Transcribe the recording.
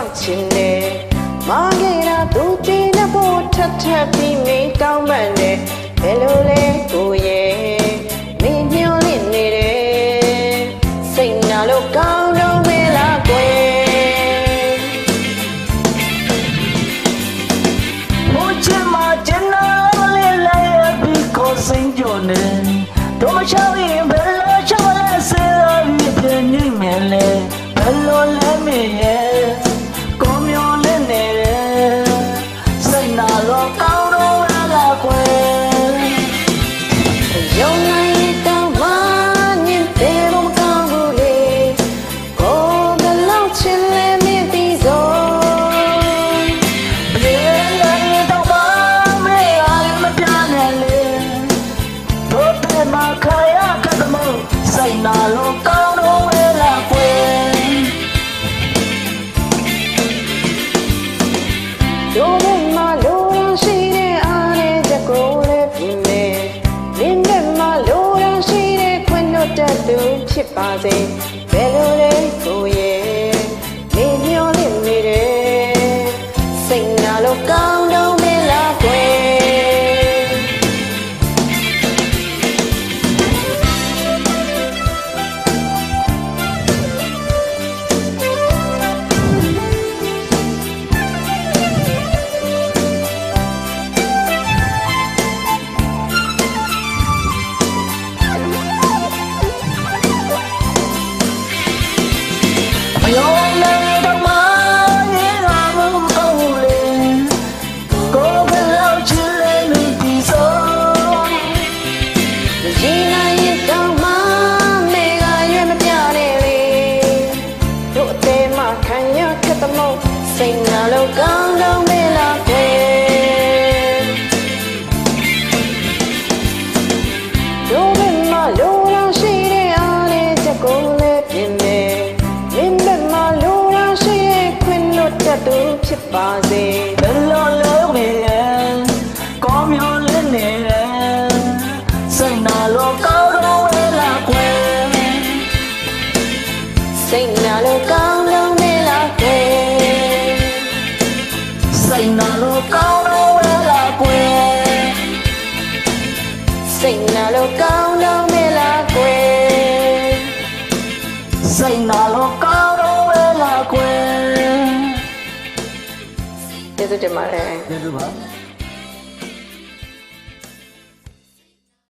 စောင့်ချင်တယ်မာခဲ့တာသူတည်နေဖို့ထပ်ထပ်ပြီးမင်းတောင်းပန်တယ်ဘယ်လိုလဲကိုရဲ့မင်းညှော်လင့်နေတယ်စိတ်နာလို့ကောင်းတော့မလားကွယ်ဘိုးချင်မကျင်နာလေးလေးပြီးကိုစိန်ကြနေတော့မချောင်းဘယ်လိုချောင်းလဲစေပြီးပြင်းနေမယ်လေဘယ်လိုလဲမင်းရဲ့ကိုမျောလင့်နေတယ်စိတ်နာလို့ကောင်းတော့လားကွယ်ယုံနိုင်တော့မှညင်တယ်မကောင်းဘူးလေကိုဘယ်လောက်ချစ်လဲမင်းသိစို့ဘယ်လိုတော့မှမင်းအားမပြနဲ့လေတို့တယ်မခါရကတမစိတ်နာလို့ကောင်းတော့လားကွယ်တို့ဘက်မှာလိုရရှိတဲ့အားနဲ့ချက်ကိုလည်းပြင်မယ်လင်းဘက်မှာလိုရရှိတဲ့ခွင့်လွတ်တတ်သူဖြစ်ပါစေဘယ်လိုလဲကိုရဲ့နေမျောလင့်နေတယ်စိတ်နာလို့ကောင်းတော့မလားကွယ်စိတ်နာလို့ကောင်းတော့မလားကွယ်တို့ဘက်မှာလိုရရှိတဲ့အားနဲ့ချက်ကိုလည်းပြင်မယ်လင်းဘက်မှာလိုရရှိတဲ့ခွင့်လွတ်တတ်သူဖြစ်ပါစေဘယ်လိုလဲမင်းရဲ့ကောင်းမျောလင့်နေတယ်စိတ်နာလို့ကောင်းတော့လားကွယ်စိတ်နာလို့ကောင်းတော့မလားကွယ်စိတ်နာလို့ကောင်းတော့လားကွယ်စိတ်နာလို့ကောင်းတော့မလားကွယ်စိတ်နာလို့ကောင်းတော့လားကွယ်ကျေးဇူးတင်ပါတယ်ကျေးဇူးပါ